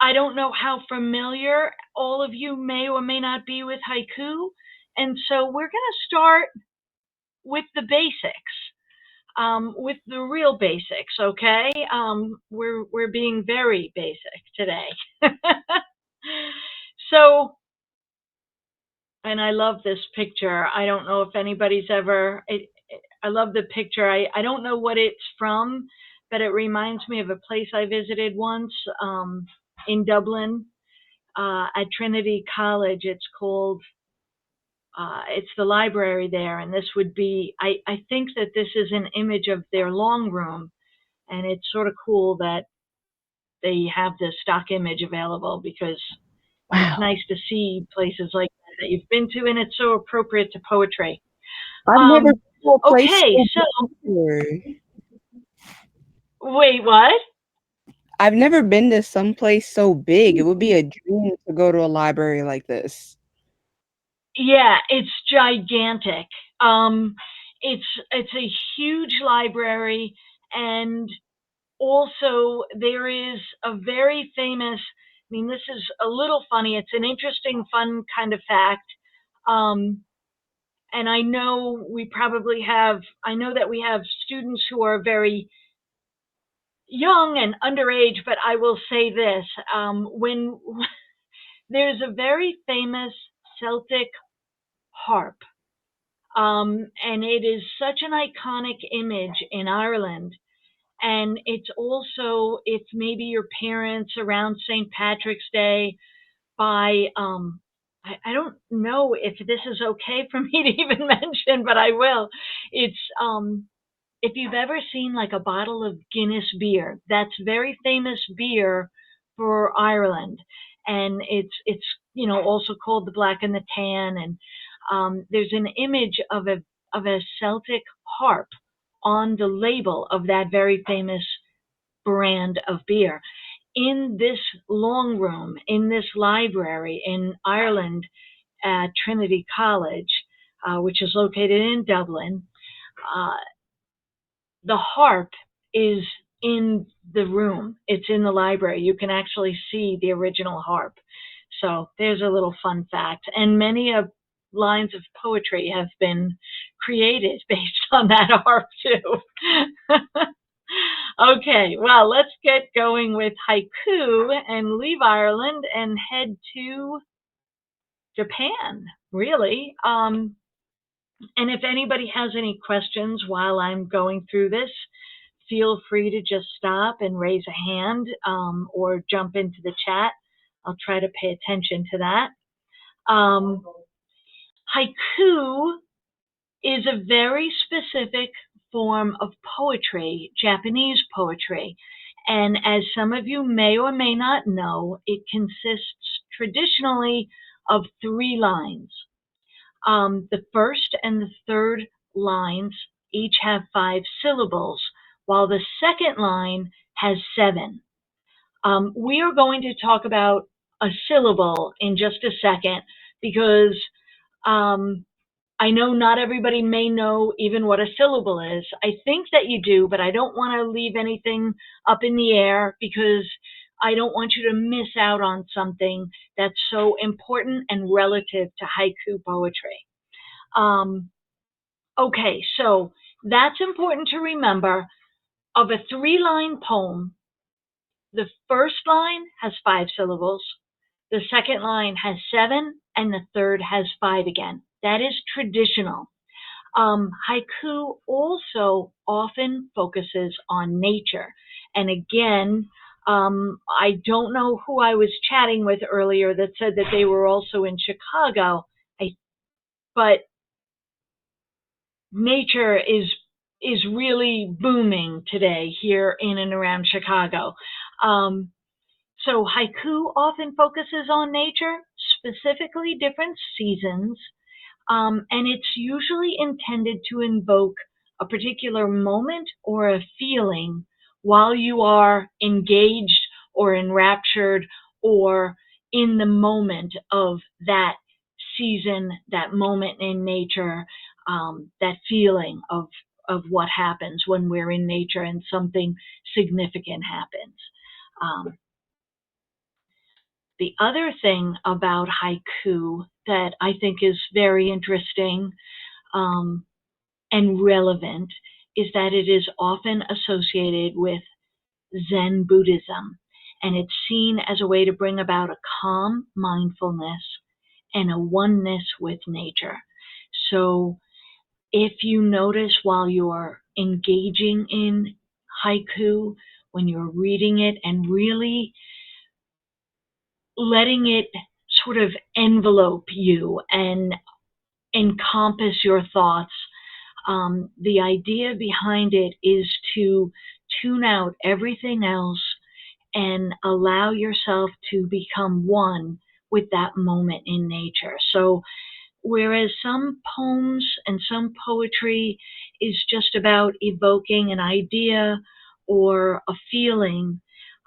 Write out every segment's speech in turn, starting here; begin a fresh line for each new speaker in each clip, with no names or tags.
I don't know how familiar all of you may or may not be with haiku. And so we're going to start with the basics, with the real basics, okay? We're being very basic today. So, and I love this picture. I don't know if anybody's ever, I love the picture. I don't know what it's from, but it reminds me of a place I visited once in Dublin at Trinity College. It's called, it's the library there. And this would be, I think that this is an image of their long room. And it's sort of cool that they have this stock image available because it's
Wow.
nice to see places like that you've been to, and it's so appropriate to poetry.
I've never been to a place
Okay,
so
so
big.
wait, what?
I've never been to some place so big. It would be a dream to go to a library like this.
Yeah, it's gigantic. Um, it's a huge library, and also there is a very famous. I mean, this is a little funny. It's an interesting, fun kind of fact. Um, and I know we probably have. I know that we have students who are very young and underage, but I will say this: when there's a very famous Celtic harp. And it is such an iconic image in Ireland. And it's also, if maybe your parents around St. Patrick's Day by, I don't know if this is okay for me to even mention, but I will. It's, if you've ever seen like a bottle of Guinness beer, that's very famous beer for Ireland. And it's, also called the Black and the Tan. And there's an image of a Celtic harp on the label of that very famous brand of beer. In this long room, in this library in Ireland at Trinity College, which is located in Dublin, uh, the harp is in the room. It's in the library. You can actually see the original harp. So there's a little fun fact. And many lines of poetry have been created based on that harp too. Okay, well, let's get going with haiku and leave Ireland and head to Japan, really. And if anybody has any questions while I'm going through this, feel free to just stop and raise a hand or jump into the chat. I'll try to pay attention to that. Haiku is a very specific form of poetry, Japanese poetry. And as some of you may or may not know, it consists traditionally of 3 lines. The first and the third lines each have 5 syllables, while the second line has 7. We are going to talk about a syllable in just a second because I know not everybody may know even what a syllable is. I think that you do, but I don't want to leave anything up in the air because I don't want you to miss out on something that's so important and relative to haiku poetry. Okay, so that's important to remember. Of a 3-line poem, the first line has 5 syllables, the second line has 7, and the third has 5 again. That is traditional. Haiku also often focuses on nature. And again, I don't know who I was chatting with earlier that said that they were also in Chicago, but nature is really booming today here in and around Chicago. So haiku often focuses on nature, specifically different seasons, and it's usually intended to invoke a particular moment or a feeling while you are engaged or enraptured or in the moment of that season, that moment in nature, that feeling of what happens when we're in nature and something significant happens. Um, The other thing about haiku that I think is very interesting um, and relevant is that it is often associated with Zen Buddhism, and it's seen as a way to bring about a calm mindfulness and a oneness with nature. So if you notice while you're engaging in haiku, when you're reading it and really letting it sort of envelope you and encompass your thoughts, the idea behind it is to tune out everything else and allow yourself to become one with that moment in nature. So, whereas some poems and some poetry is just about evoking an idea or a feeling,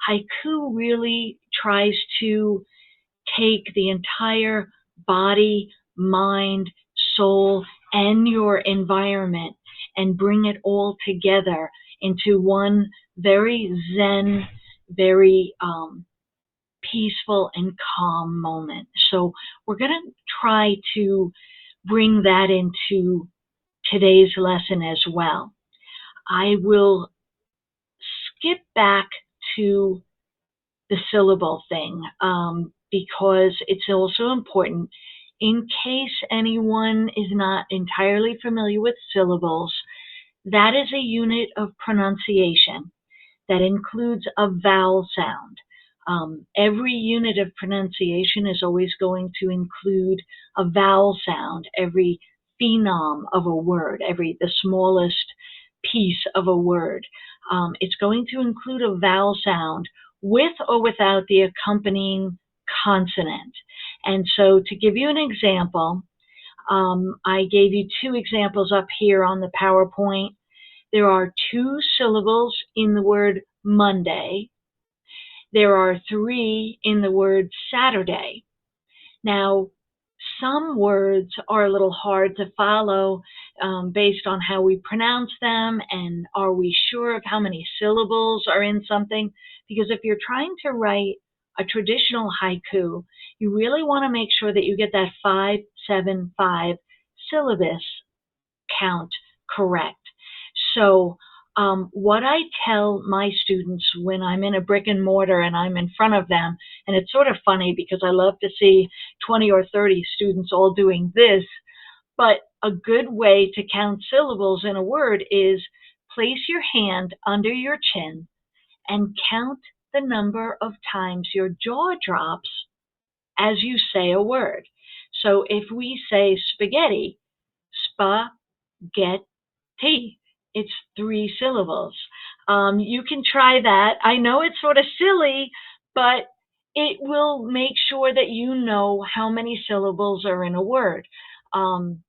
haiku really tries to take the entire body, mind, soul, and your environment and bring it all together into one very zen, very peaceful and calm moment. So we're going to try to bring that into today's lesson as well. I will skip back to the syllable thing because it's also important in case anyone is not entirely familiar with syllables. That is a unit of pronunciation that includes a vowel sound. Every unit of pronunciation is always going to include a vowel sound, every phenom of a word, the smallest piece of a word. It's going to include a vowel sound with or without the accompanying consonant. And so to give you an example, I gave you two examples up here on the PowerPoint. There are two syllables in the word Monday. There are three in the word Saturday. Now, some words are a little hard to follow based on how we pronounce them and are we sure of how many syllables are in something. Because if you're trying to write a traditional haiku, you really want to make sure that you get that 575 syllabus count correct. So what I tell my students when I'm in a brick and mortar and I'm in front of them, and it's sort of funny because I love to see 20 or 30 students all doing this, but a good way to count syllables in a word is place your hand under your chin and count the number of times your jaw drops as you say a word. So if we say spaghetti, get-T. It's three syllables. You can try that. I know it's sort of silly, but it will make sure that you know how many syllables are in a word. I'm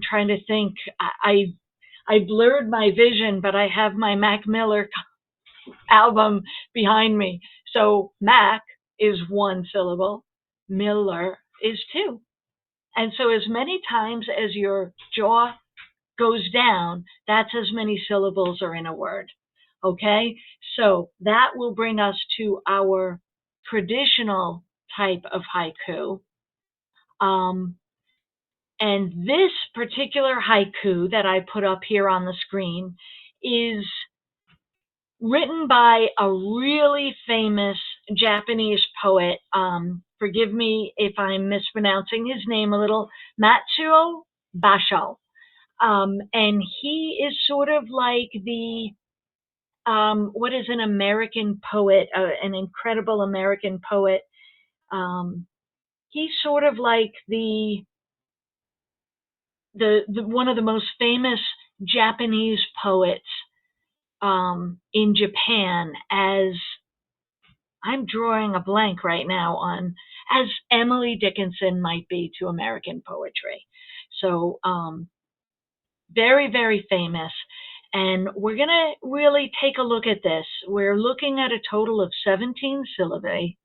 trying to think. I blurred my vision, but I have my Mac Miller album behind me. So Mac is one syllable, Miller is two. And so as many times as your jaw goes down, that's as many syllables are in a word. Okay? So that will bring us to our traditional type of haiku. And this particular haiku that I put up here on the screen is written by a really famous Japanese poet. Forgive me if I'm mispronouncing his name a little, Matsuo Basho. And he is sort of like the what is an American poet, an incredible American poet. He's sort of like the one of the most famous Japanese poets in Japan. As I'm drawing a blank right now on as Emily Dickinson might be to American poetry. So very, very famous. And we're going to really take a look at this. We're looking at a total of 17 syllabi,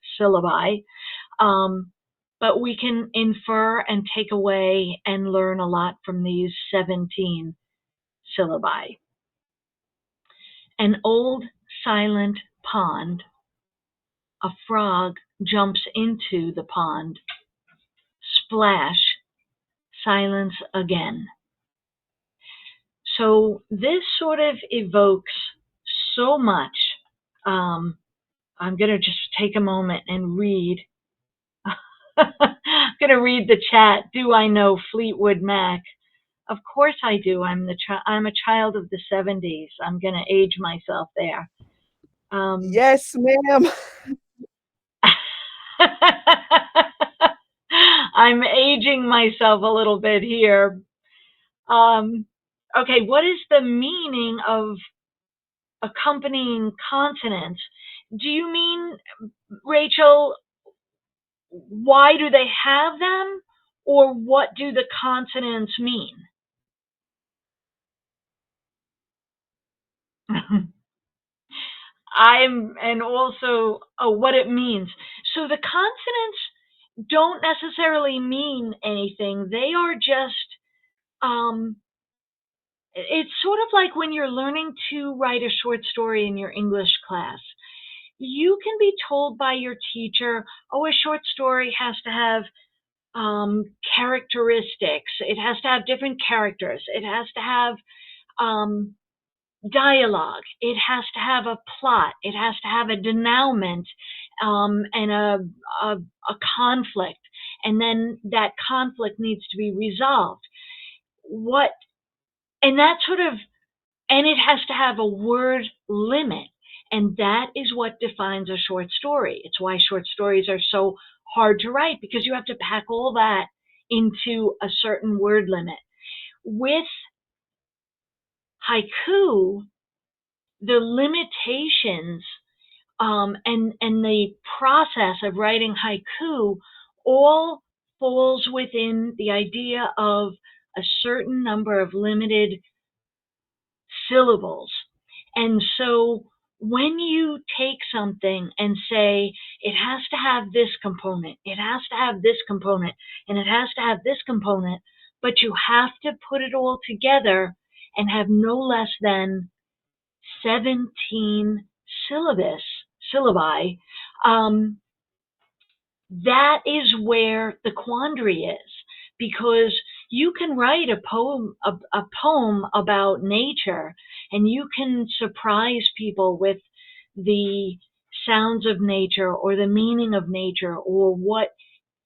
but we can infer and take away and learn a lot from these 17 syllabi. An old silent pond, a frog jumps into the pond. Splash, silence again. So this sort of evokes so much. Um, I'm going to just take a moment and read. I'm going to read the chat. Do I know Fleetwood Mac? Of course I do. I'm a child of the 70s. I'm going to age myself there. Um,
Yes, ma'am.
I'm aging myself a little bit here. Um, okay, what is the meaning of accompanying consonants? Do you mean, Rachel, why do they have them? Or what do the consonants mean? And also what it means. So the consonants don't necessarily mean anything. They are just, um, it's sort of like when you're learning to write a short story in your English class. You can be told by your teacher, oh, a short story has to have characteristics. It has to have different characters. It has to have um, dialogue. It has to have a plot. It has to have a denouement and a conflict. And then that conflict needs to be resolved. What, and that sort of, and it has to have a word limit. And that is what defines a short story. It's why short stories are so hard to write, because you have to pack all that into a certain word limit. With haiku, the limitations and the process of writing haiku all falls within the idea of a certain number of limited syllables. And so when you take something and say, it has to have this component, it has to have this component, and it has to have this component, but you have to put it all together and have no less than 17 syllabi, um, that is where the quandary is, because you can write a poem about nature, and you can surprise people with the sounds of nature or the meaning of nature or what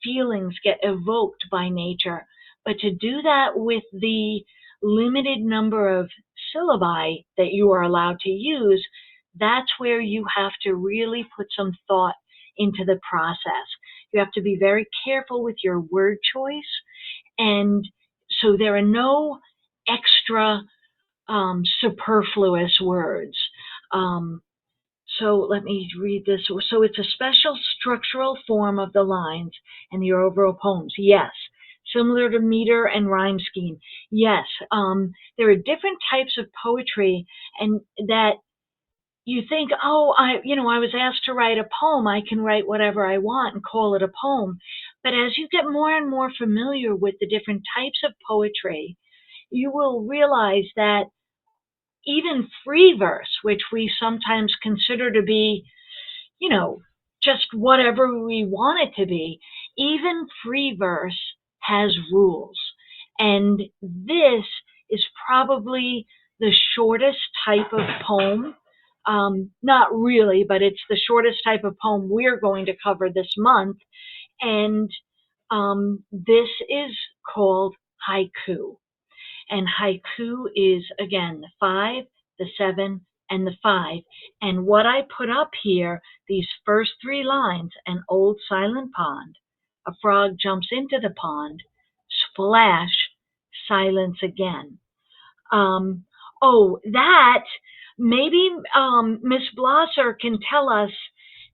feelings get evoked by nature. But to do that with the limited number of syllabi that you are allowed to use, that's where you have to really put some thought into the process. You have to be very careful with your word choice. And so there are no extra superfluous words. Um, so let me read this. So it's a special structural form of the lines and the overall poems. Yes. Similar to meter and rhyme scheme. Yes. There are different types of poetry, and that you think, oh, I was asked to write a poem. I can write whatever I want and call it a poem. But as you get more and more familiar with the different types of poetry, you will realize that even free verse, which we sometimes consider to be, you know, just whatever we want it to be, even free verse has rules. And this is probably the shortest type of poem. Not really, but it's the shortest type of poem we're going to cover this month. And this is called haiku. And haiku is, again, the 5, the 7, and the 5. And what I put up here, these first 3 lines, an old silent pond, a frog jumps into the pond, splash, silence again. Um, oh, that, maybe Miss Blosser can tell us,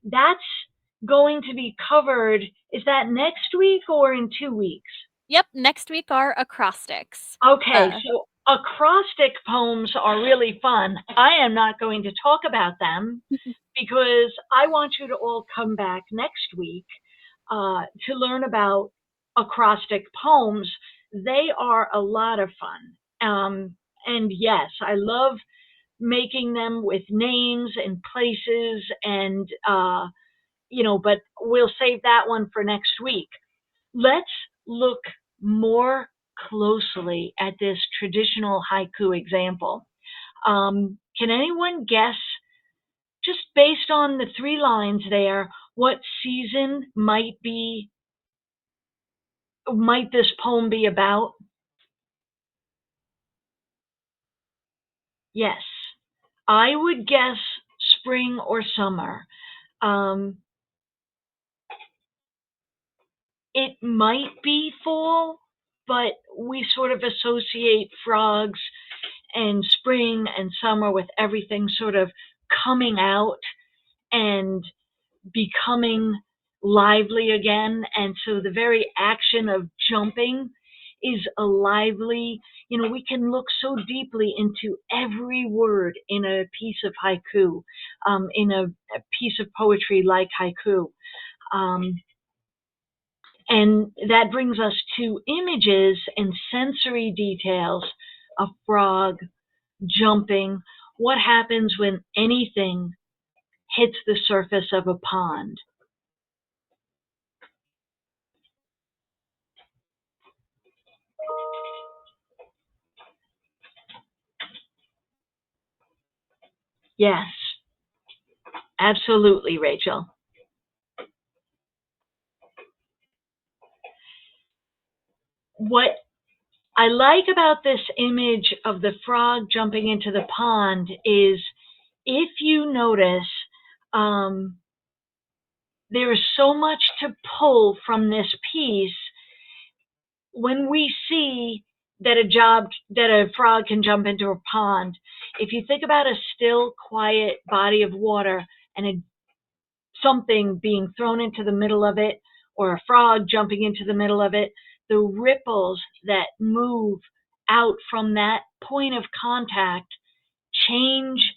that's going to be covered, is that next week or in 2 weeks?
Yep, next week are acrostics.
Okay, so acrostic poems are really fun. I am not going to talk about them because I want you to all come back next week to learn about acrostic poems. They are a lot of fun. And yes, I love making them with names and places and but we'll save that one for next week. Let's look more closely at this traditional haiku example. Can anyone guess, just based on the 3 lines there, what season might this poem be about? Yes, I would guess spring or summer. Um, it might be fall, but we sort of associate frogs and spring and summer with everything sort of coming out and becoming lively again. And so the very action of jumping is a lively, we can look so deeply into every word in a piece of haiku, in a piece of poetry like haiku. And that brings us to images and sensory details: a frog jumping. What happens when anything hits the surface of a pond? Yes, absolutely, Rachel. What I like about this image of the frog jumping into the pond is, if you notice, there is so much to pull from this piece. When we see that a frog can jump into a pond, if you think about a still, quiet body of water and something being thrown into the middle of it, or a frog jumping into the middle of it, the ripples that move out from that point of contact change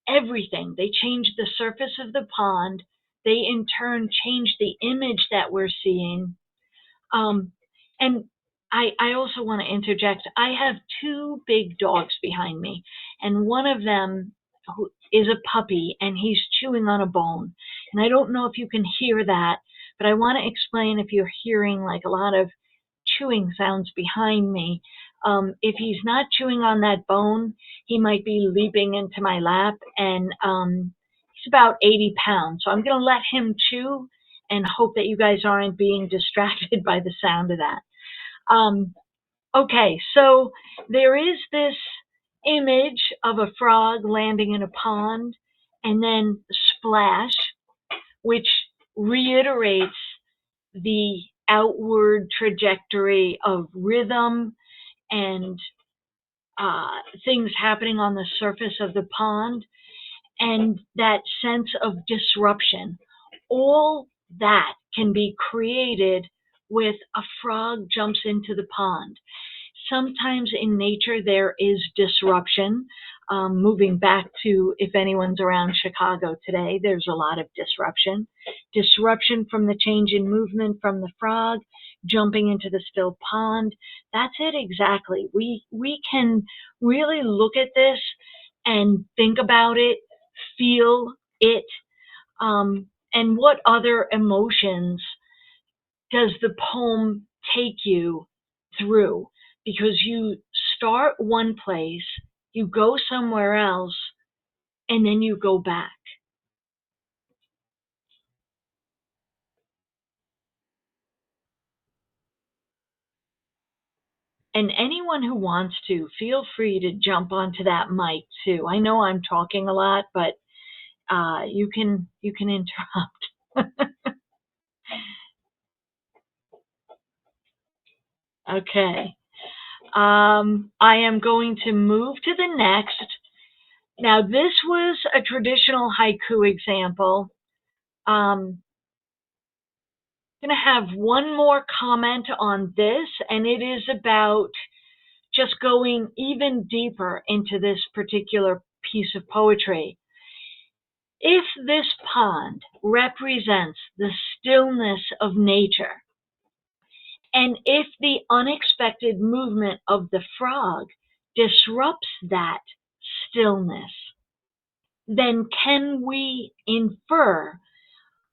everything. They change the surface of the pond. They in turn change the image that we're seeing. And I also want to interject. I have 2 big dogs behind me, and one of them is a puppy, and he's chewing on a bone. And I don't know if you can hear that, but I want to explain, if you're hearing like a lot of chewing sounds behind me. If he's not chewing on that bone, he might be leaping into my lap, and he's about 80 pounds. So I'm going to let him chew and hope that you guys aren't being distracted by the sound of that. Okay, so there is this image of a frog landing in a pond, and then splash, which reiterates the outward trajectory of rhythm and things happening on the surface of the pond, and that sense of disruption. All that can be created with a frog jumps into the pond. Sometimes in nature there is disruption. Moving back to, if anyone's around Chicago today, there's a lot of disruption. Disruption from the change in movement from the frog jumping into the still pond. That's it exactly. We can really look at this and think about it, feel it, and what other emotions does the poem take you through? Because you start one place, you go somewhere else, and then you go back. And anyone who wants to, feel free to jump onto that mic too. I know I'm talking a lot, but you can interrupt. Okay. I am going to move to the next. Now, this was a traditional haiku example. I'm going to have one more comment on this, and it is about just going even deeper into this particular piece of poetry. If this pond represents the stillness of nature, and if the unexpected movement of the frog disrupts that stillness, then can we infer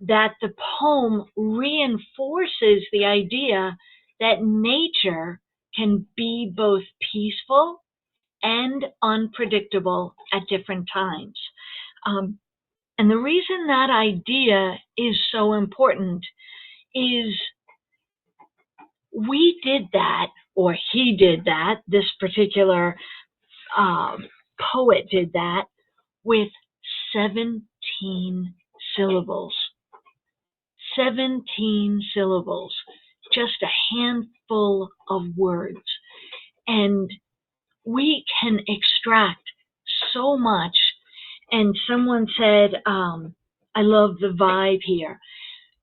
that the poem reinforces the idea that nature can be both peaceful and unpredictable at different times. And the reason that idea is so important is we did that, or he did that, this particular poet did that with 17 syllables. 17 syllables, just a handful of words. And we can extract so much. And someone said, I love the vibe here.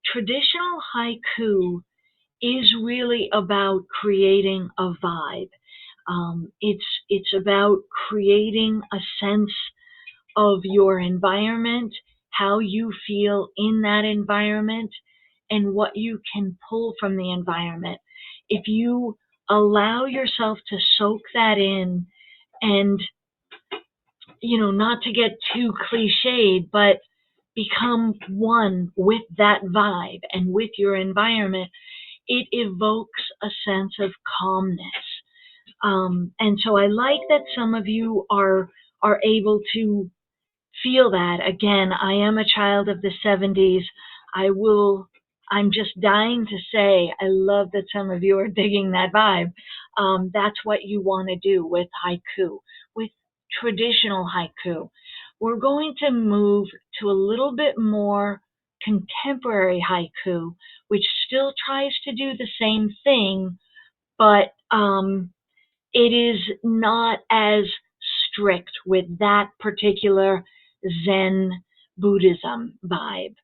Traditional haiku is really about creating a vibe. It's about creating a sense of your environment, how you feel in that environment, and what you can pull from the environment. If you allow yourself to soak that in and, not to get too cliched, but become one with that vibe and with your environment, it evokes a sense of calmness. And so I like that some of you are able to feel that. Again, I am a child of the 70s. I'm just dying to say, I love that some of you are digging that vibe. That's what you want to do with haiku, with traditional haiku. We're going to move to a little bit more contemporary haiku, which still tries to do the same thing, but it is not as strict with that particular Zen Buddhism vibe.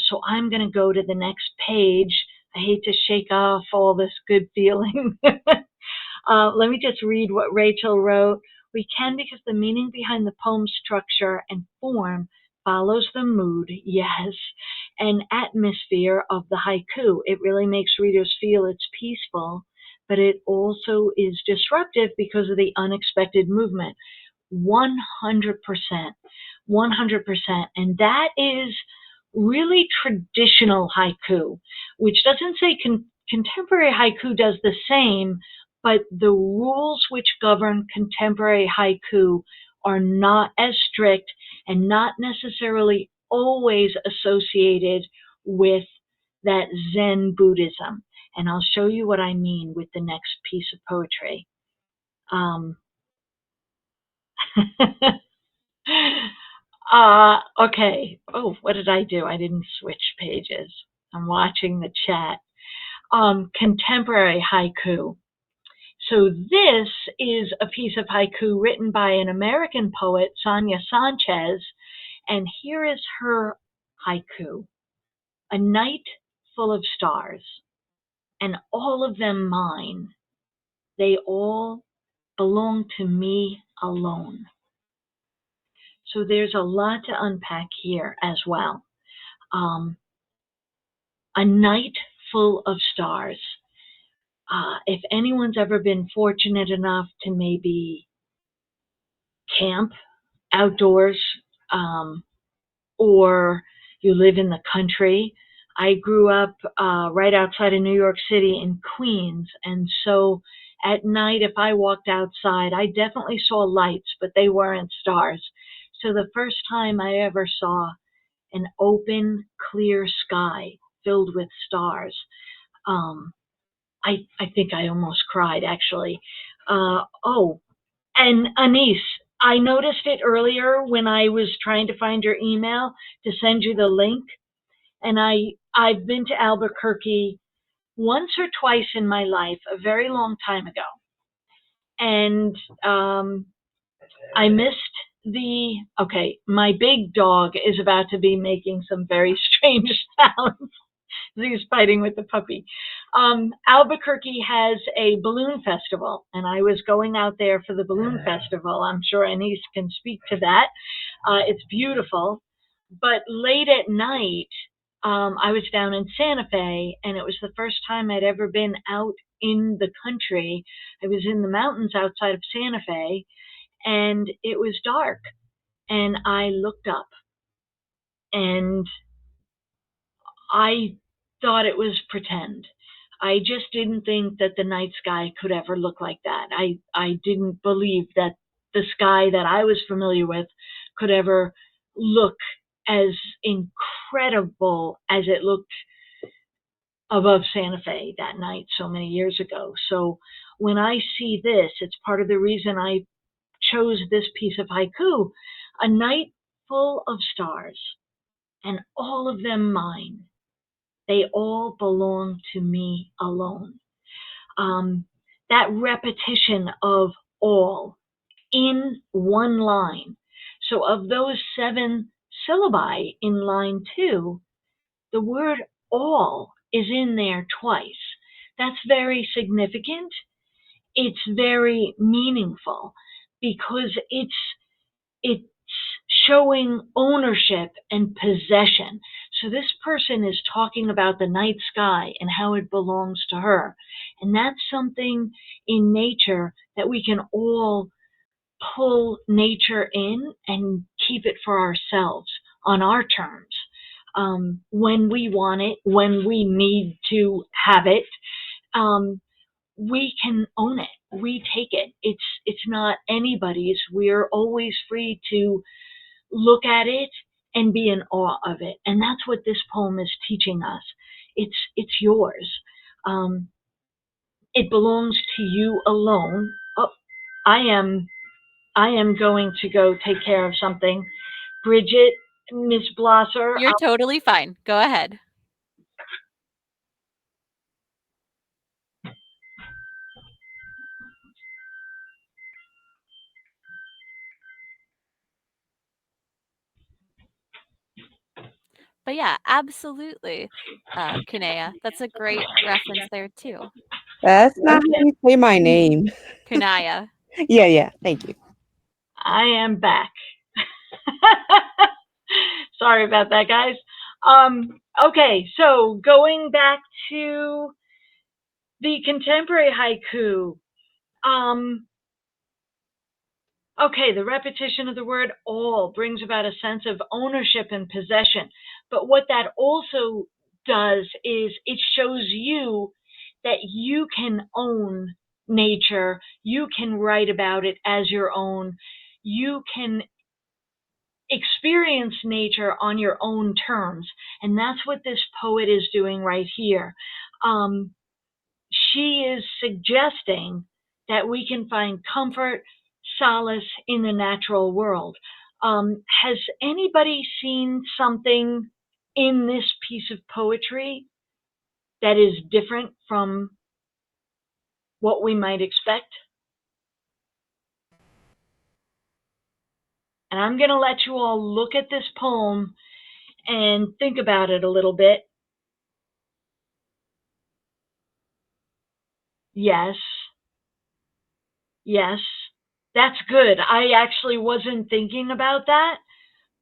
So I'm going to go to the next page. I hate to shake off all this good feeling. Let me just read what Rachel wrote. We can because the meaning behind the poem's structure and form follows the mood, yes, and atmosphere of the haiku. It really makes readers feel it's peaceful, but it also is disruptive because of the unexpected movement. 100%. 100%. And that is really traditional haiku, which doesn't say contemporary haiku does the same, but the rules which govern contemporary haiku are not as strict and not necessarily always associated with that Zen Buddhism. And I'll show you what I mean with the next piece of poetry. Okay. Oh, what did I do? I didn't switch pages. I'm watching the chat. Contemporary haiku. So this is a piece of haiku written by an American poet, Sonia Sanchez, and here is her haiku. A night full of stars, and all of them mine. They all belong to me alone. So there's a lot to unpack here as well. A night full of stars. If anyone's ever been fortunate enough to maybe camp outdoors, or you live in the country, I grew up right outside of New York City in Queens, and so at night, if I walked outside, I definitely saw lights, but they weren't stars. So the first time I ever saw an open, clear sky filled with stars, I think I almost cried, actually. Oh, and Anise, I noticed it earlier when I was trying to find your email to send you the link, and I've been to Albuquerque once or twice in my life, a very long time ago, and I missed okay, my big dog is about to be making some very strange sounds. He's fighting with the puppy. Albuquerque has a balloon festival, and I was going out there for the balloon festival. I'm sure Anise can speak to that. It's beautiful. But late at night, I was down in Santa Fe, and it was the first time I'd ever been out in the country. I was in the mountains outside of Santa Fe, and it was dark. And I looked up, and I thought it was pretend. I just didn't think that the night sky could ever look like that. I didn't believe that the sky that I was familiar with could ever look as incredible as it looked above Santa Fe that night so many years ago. So when I see this, it's part of the reason I chose this piece of haiku, a night full of stars, and all of them mine. They all belong to me alone. That repetition of all in one line. So of those 7 syllabi in line 2, the word all is in there twice. That's very significant. It's very meaningful because it's showing ownership and possession. So this person is talking about the night sky and how it belongs to her. And that's something in nature that we can all pull nature in and keep it for ourselves on our terms. When we want it, when we need to have it, we can own it. We take it. It's not anybody's. We're always free to look at it and be in awe of it. And that's what this poem is teaching us. It's yours. It belongs to you alone. Oh, I am going to go take care of something. Bridget, Miss Blosser.
You're totally fine. Go ahead. But yeah, absolutely, Kunaya. That's a great reference there too.
That's not how you say my name.
Kunaya.
Yeah, thank you.
I am back. Sorry about that, guys. Okay, so going back to the contemporary haiku. Okay, the repetition of the word all brings about a sense of ownership and possession. But what that also does is it shows you that you can own nature. You can write about it as your own. You can experience nature on your own terms. And that's what this poet is doing right here. She is suggesting that we can find comfort, solace in the natural world. Has anybody seen something in this piece of poetry that is different from what we might expect? And I'm going to let you all look at this poem and think about it a little bit. Yes. Yes. That's good. I actually wasn't thinking about that,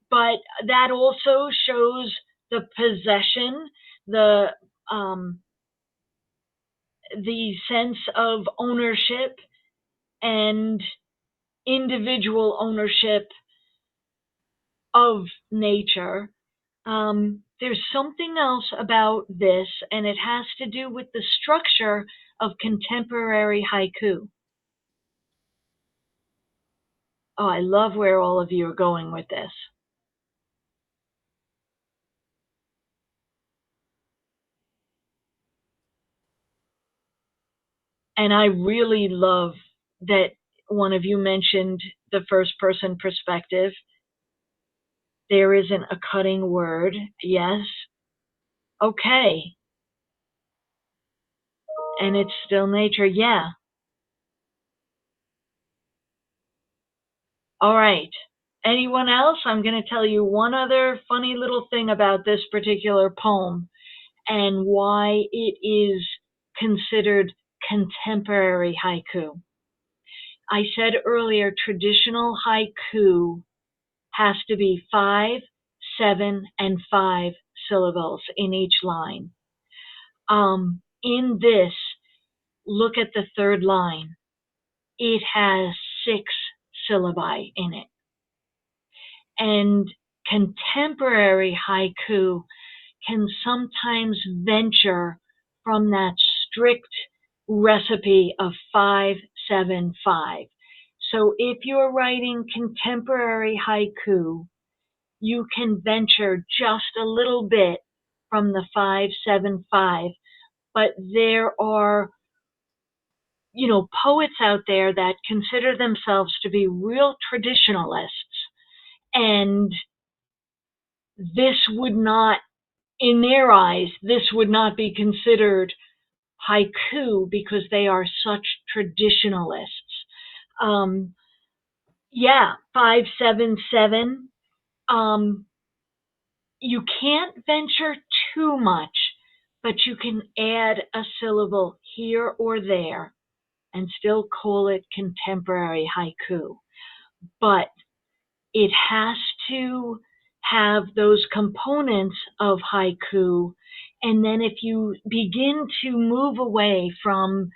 but that also shows the possession, the sense of ownership and individual ownership of nature. There's something else about this, and it has to do with the structure of contemporary haiku. Oh, I love where all of you are going with this. And I really love that one of you mentioned the first person perspective. There isn't a cutting word. Yes. Okay. And it's still nature. Yeah. All right. Anyone else? I'm going to tell you one other funny little thing about this particular poem and why it is considered contemporary haiku. I said earlier, traditional haiku has to be 5, 7, and 5 syllables in each line. In this, look at the third line. It has 6 syllabi in it. And contemporary haiku can sometimes venture from that strict recipe of 5-7-5. So if you're writing contemporary haiku, you can venture just a little bit from the 5-7-5, but there are, poets out there that consider themselves to be real traditionalists, and this would not, in their eyes, this would not be considered haiku because they are such traditionalists. Yeah, 5-7-7. You can't venture too much, but you can add a syllable here or there and still call it contemporary haiku. But it has to have those components of haiku. And then if you begin to move away from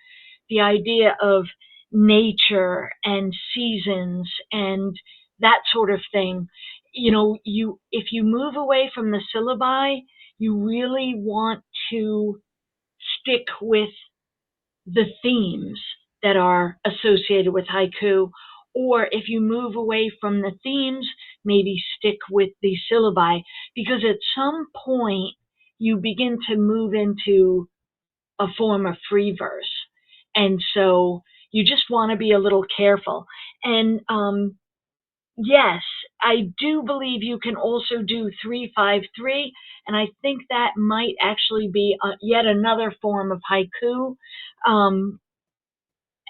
the idea of nature and seasons and that sort of thing, if you move away from the syllabi, you really want to stick with the themes that are associated with haiku. Or if you move away from the themes, maybe stick with the syllabi, because at some point you begin to move into a form of free verse. And so you just want to be a little careful. And yes, I do believe you can also do 3-5-3, and I think that might actually be yet another form of haiku.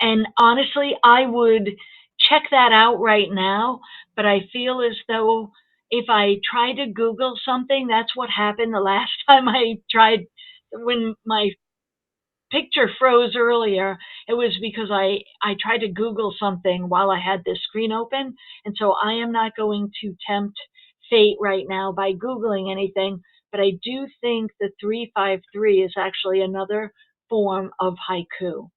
And honestly, I would check that out right now, but I feel as though if I try to Google something, that's what happened the last time I tried when my picture froze earlier. It was because I tried to Google something while I had this screen open. And so I am not going to tempt fate right now by Googling anything, but I do think the 3-5-3 is actually another form of haiku.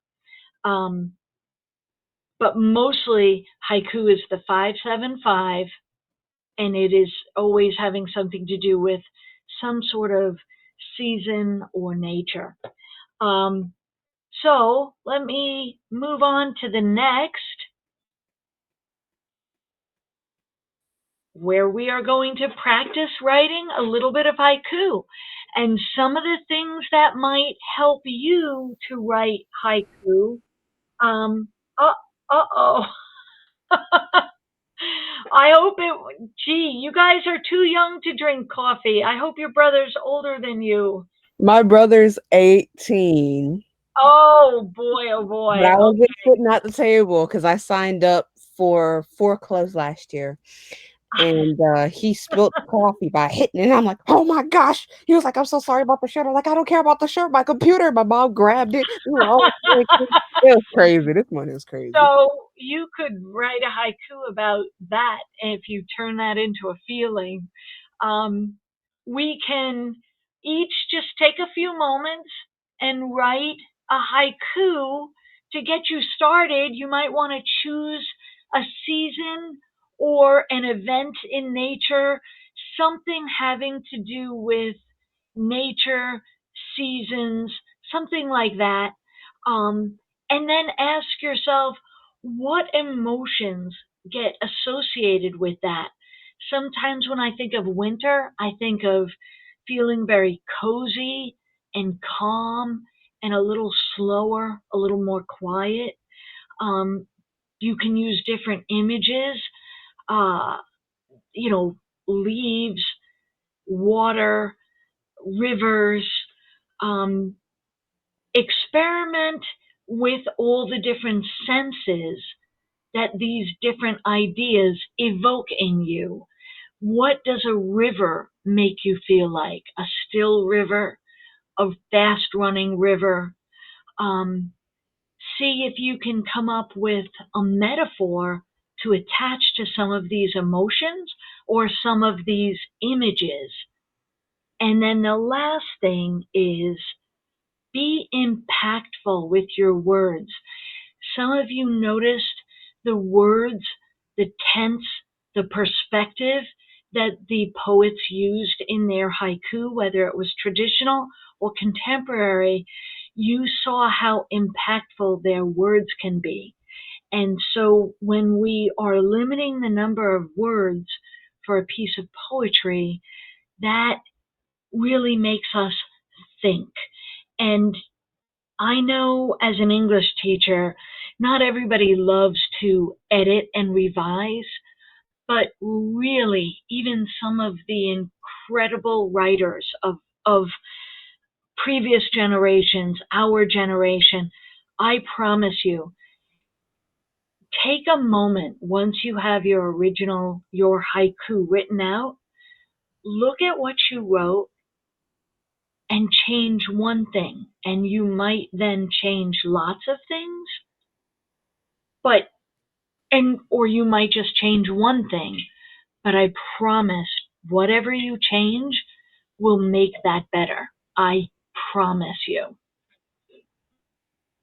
But mostly haiku is the 5-7-5, and it is always having something to do with some sort of season or nature. So let me move on to the next, where we are going to practice writing a little bit of haiku. And some of the things that might help you to write haiku. Um, uh, uh-oh. I hope it, gee, you guys are too young to drink coffee. I hope your brother's older than you.
My brother's 18.
Oh boy, oh
But
boy.
I was
Okay.
just sitting at the table because I signed up for 4 clubs last year. And he spilled the coffee by hitting it. And I'm like, oh my gosh. He was like, I'm so sorry about the shirt. I'm like, I don't care about the shirt. My computer. My mom grabbed it. We were all shaking. It was crazy. This one is crazy.
So you could write a haiku about that if you turn that into a feeling. We can each just take a few moments and write a haiku to get you started. You might want to choose a season or an event in nature, something having to do with nature, seasons, something like that. And then ask yourself, what emotions get associated with that? Sometimes when I think of winter, I think of feeling very cozy and calm and a little slower, a little more quiet. Um, you can use different images, uh, leaves, water, rivers. Um, Experiment with all the different senses that these different ideas evoke in you. What does a river make you feel like? A still river, a fast running river? See if you can come up with a metaphor to attach to some of these emotions or some of these images. And then the last thing is be impactful with your words. Some of you noticed the words, the tense, the perspective that the poets used in their haiku, whether it was traditional or contemporary, you saw how impactful their words can be. And so when we are limiting the number of words for a piece of poetry, that really makes us think. And I know as an English teacher, not everybody loves to edit and revise, but really, even some of the incredible writers of previous generations, our generation, I promise you, take a moment once you have your original, your haiku written out, look at what you wrote and change one thing. And you might then change lots of things, but, or you might just change one thing, but I promise whatever you change will make that better. I promise you.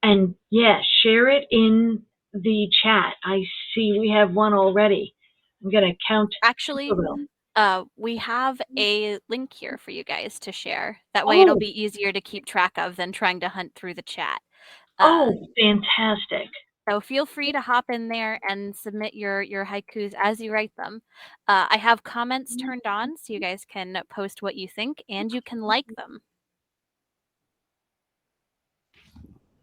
And yeah, share it in the chat. I see we have one already. I'm going to count
Actually,
two of them.
we have a link here for you guys to share. That way it'll
Oh,
be easier to keep track of than trying to hunt through the chat.
fantastic.
So feel free to hop in there and submit your haikus as you write them. I have comments turned on so you guys can post what you think and you can like them.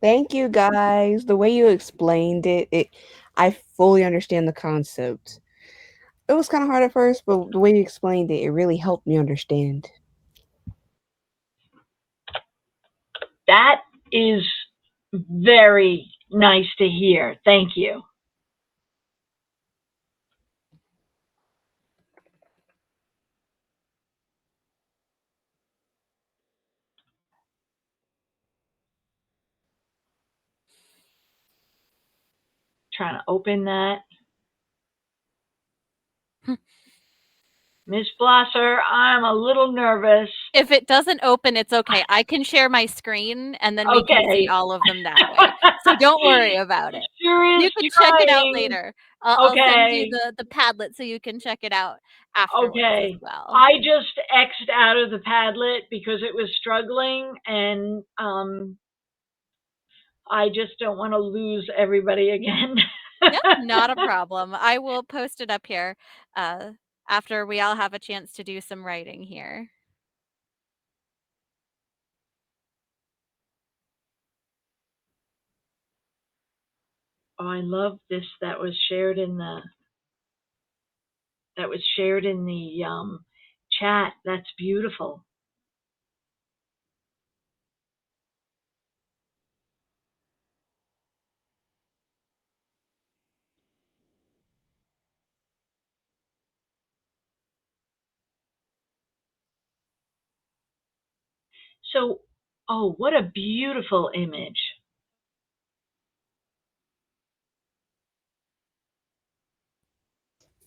Thank you guys. The way you explained it, I fully understand the concept. It was kind of hard at first, but the way you explained it really helped me understand.
That is very nice to hear. Thank you. Trying to open that. Miss Blosser, I'm a little nervous.
If it doesn't open, it's okay. I can share my screen and then we can see
Okay.
all of them that way. So don't worry about it.
Sure
You
is
can check it out
trying.
later. I'll send you
Okay.
the Padlet so you can check it out afterwards as
Okay.
well.
I just X'd out of the Padlet because it was struggling, and I just don't want to lose everybody again.
Yeah, not a problem. I will post it up here after we all have a chance to do some writing here.
Oh, I love this that was shared in the chat. That's beautiful. So, oh, what a beautiful image.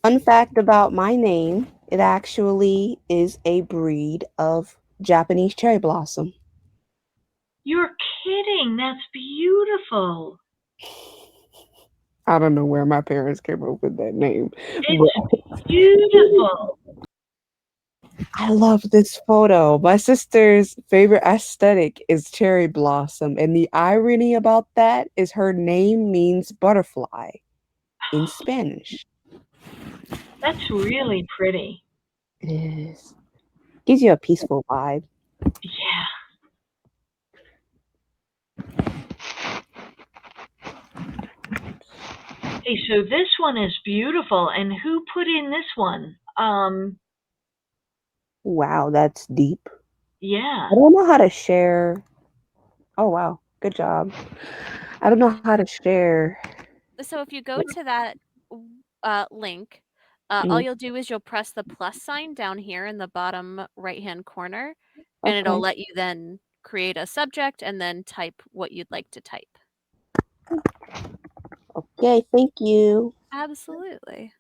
Fun fact about my name, it actually is a breed of Japanese cherry blossom.
You're kidding. That's beautiful.
I don't know where my parents came up with that name,
It's
but
beautiful.
I love this photo. My sister's favorite aesthetic is cherry blossom, and the irony about that is her name means butterfly in Spanish.
That's really pretty.
It is. Gives you a peaceful vibe.
Yeah. Hey, so this one is beautiful. And who put in this one?
Wow, that's deep.
Yeah.
I don't know how to share. Oh, wow. Good job. I don't know how to share.
So if you go to that link, all
Mm,
you'll do is you'll press the plus sign down here in the bottom right-hand corner, and it'll
okay.
let you then create a subject and then type what you'd like to type.
Okay, thank you.
Absolutely.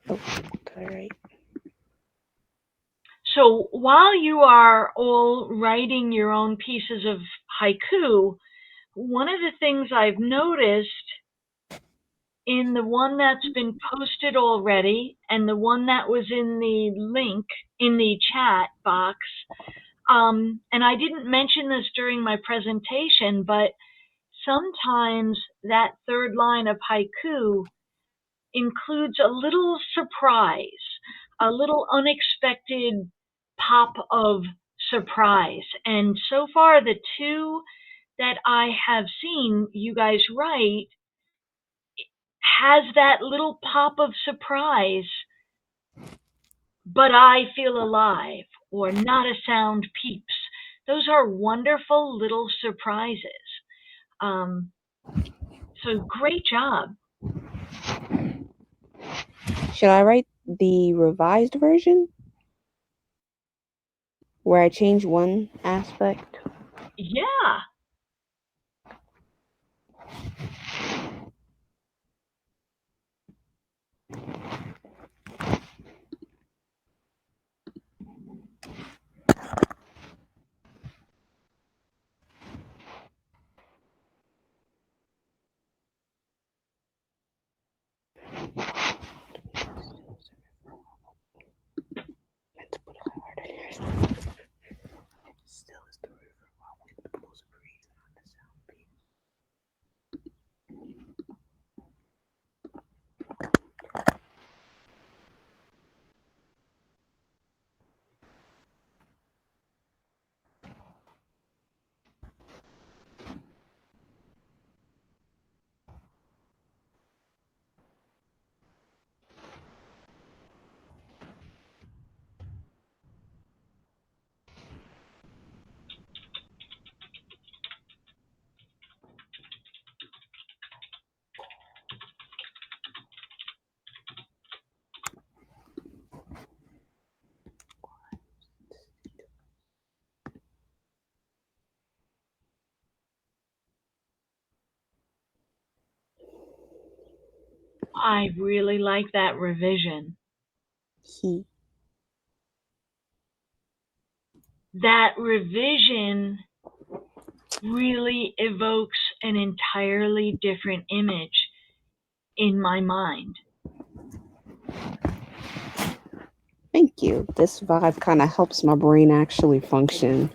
Oh, all right.
So while you are all writing your own pieces of haiku, one of the things I've noticed in the one that's been posted already and the one that was in the link in the chat box. And I didn't mention this during my presentation, but sometimes that third line of haiku includes a little surprise, a little unexpected pop of surprise. And so far, the two that I have seen you guys write has that little pop of surprise, but I feel alive, or not a sound peeps. Those are wonderful little surprises. So great job.
Should I write the revised version where I change one aspect?
Yeah. I really like that revision. That revision really evokes an entirely different image in my mind.
Thank you. This vibe kind of helps my brain actually function.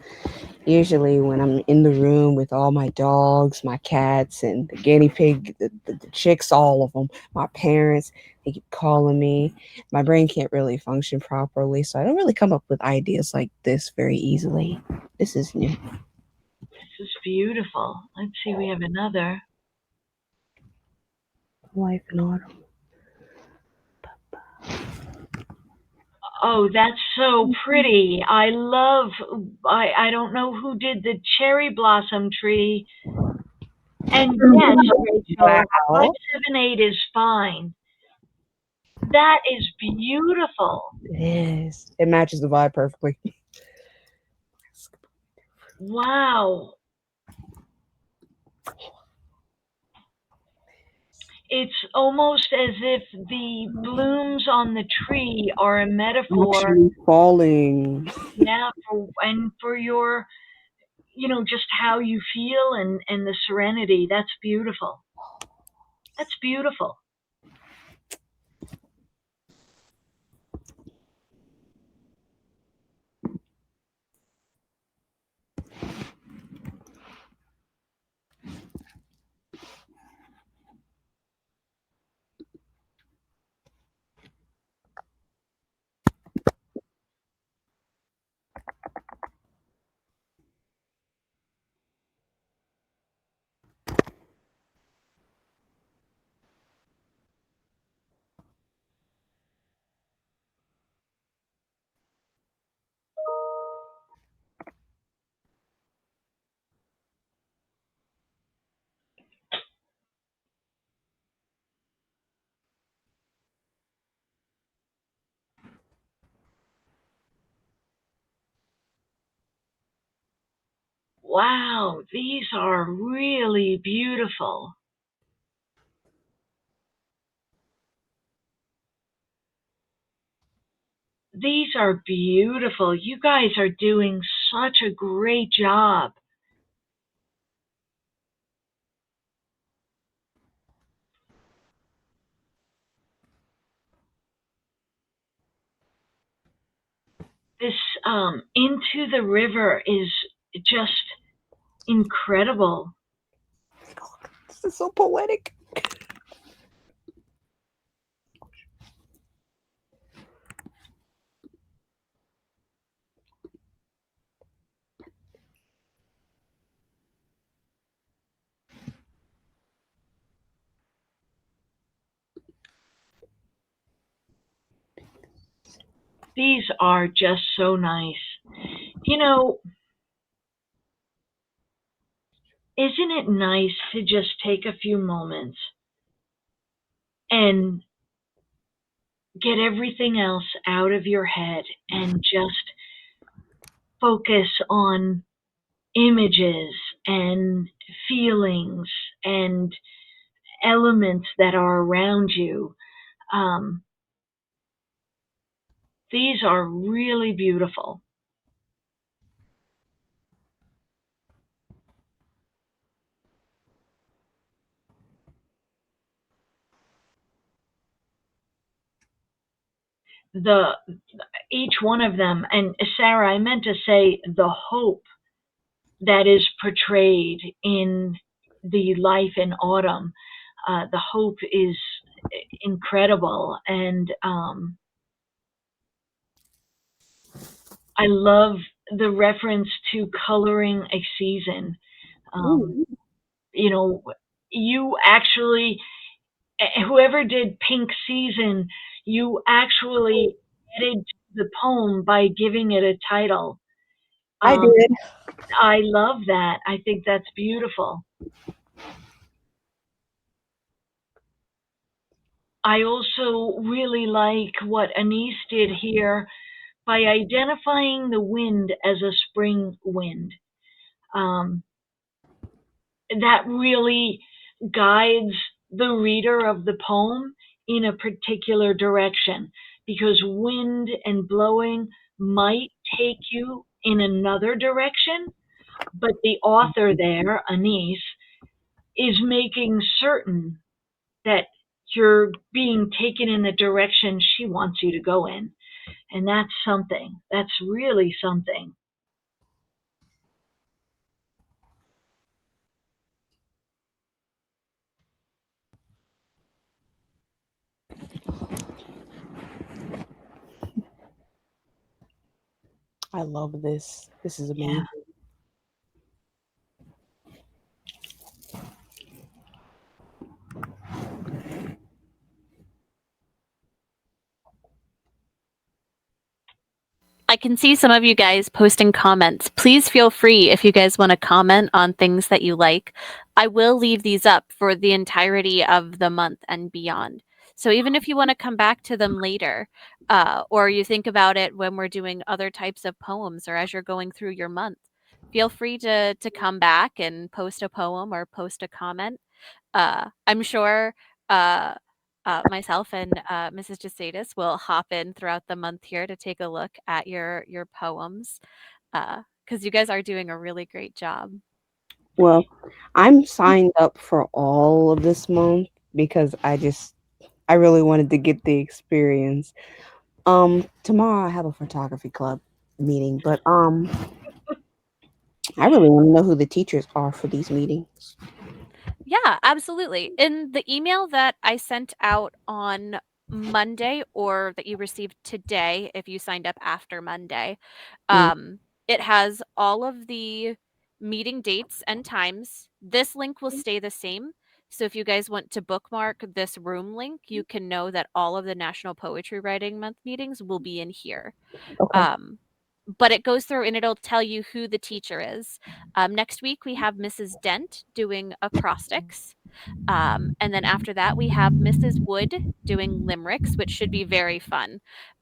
Usually, when I'm in the room with all my dogs, my cats, and the guinea pig, the chicks, all of them, my parents, they keep calling me. My brain can't really function properly, so I don't really come up with ideas like this very easily. This is new.
This is beautiful. Let's see, we have another.
Life in autumn.
Oh, that's so pretty. I don't know who did the cherry blossom tree. And yes, Rachel,
Wow.
578 is fine. That is beautiful.
It is. It matches the vibe perfectly.
Wow. It's almost as if the blooms on the tree are a metaphor.
Actually falling.
Yeah, for your, just how you feel and the serenity. That's beautiful. That's beautiful. Wow, these are really beautiful. These are beautiful. You guys are doing such a great job. this Into the River is just incredible.
This is so poetic.
These are just so nice. You know, isn't it nice to just take a few moments and get everything else out of your head and just focus on images and feelings and elements that are around you? Um, these are really beautiful. The Each one of them, and Sarah, I meant to say the hope that is portrayed in the life in autumn. The hope is incredible, and I love the reference to coloring a season. Um,
Ooh.
you know, you actually, whoever did Pink Season, you actually added to the poem by giving it a title.
I
Um,
did.
I love that. I think that's beautiful. I also really like what Anise did here by identifying the wind as a spring wind. Um, that really guides the reader of the poem in a particular direction, because wind and blowing might take you in another direction, but the author there, Anise, is making certain that you're being taken in the direction she wants you to go in. And that's something. That's really something.
I love this. This is
Yeah.
amazing.
I can see some of you guys posting comments. Please feel free if you guys want to comment on things that you like. I will leave these up for the entirety of the month and beyond. So even if you want to come back to them later, or you think about it when we're doing other types of poems or as you're going through your month, feel free to come back and post a poem or post a comment. I'm sure uh, myself and Mrs. Jesaitis will hop in throughout the month here to take a look at your poems because you guys are doing a really great job.
Well, I'm signed up for all of this month because I really wanted to get the experience. Tomorrow I have a photography club meeting, but I really want to know who the teachers are for these meetings.
Yeah, absolutely. In the email that I sent out on Monday or that you received today, if you signed up after Monday,
Mm,
it has all of the meeting dates and times. This link will stay the same. So if you guys want to bookmark this room link, you can know that all of the National Poetry Writing Month meetings will be in here.
okay.
Um, but it goes through and it'll tell you who the teacher is. Next week, we have Mrs. Dent doing acrostics. And then after that, we have Mrs. Wood doing limericks, which should be very fun.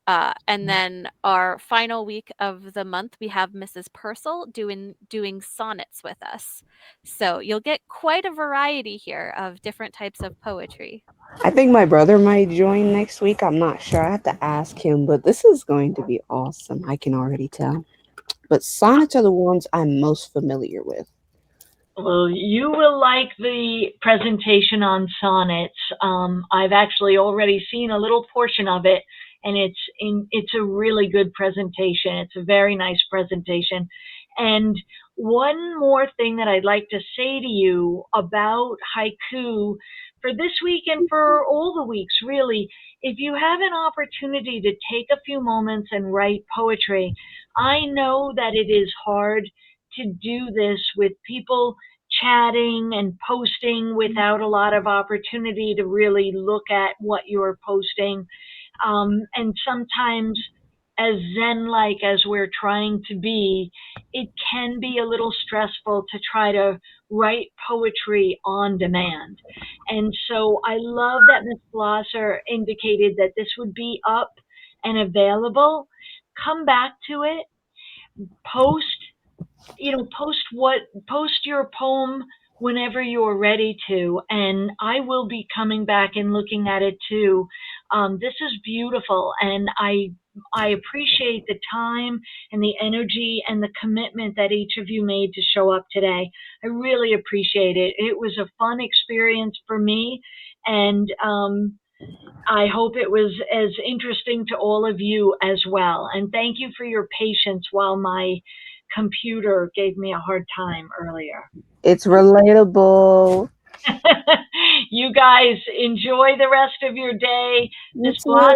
And then our final week of the month, we have Mrs. Purcell doing sonnets with us. So you'll get quite a variety here of different types of poetry.
I think my brother might join next week. I'm not sure. I have to ask him, but this is going to be awesome. I can already tell. But sonnets are the ones I'm most familiar with.
Well, you will like the presentation on sonnets. I've actually already seen a little portion of it and it's a really good presentation. It's a very nice presentation. And one more thing that I'd like to say to you about haiku for this week and for all the weeks, really, if you have an opportunity to take a few moments and write poetry, I know that it is hard to do this with people chatting and posting without a lot of opportunity to really look at what you're posting. And sometimes, as zen like as we're trying to be, it can be a little stressful to try to write poetry on demand. And so I love that Miss Blosser indicated that this would be up and available. Come back to it, post, post your poem whenever you're ready to, and I will be coming back and looking at it too. This is beautiful, and I appreciate the time and the energy and the commitment that each of you made to show up today. I really appreciate it. It was a fun experience for me, and I hope it was as interesting to all of you as well. And thank you for your patience while my computer gave me a hard time earlier.
It's relatable.
You guys enjoy the rest of your day.
You
Miss
too.
Blossom.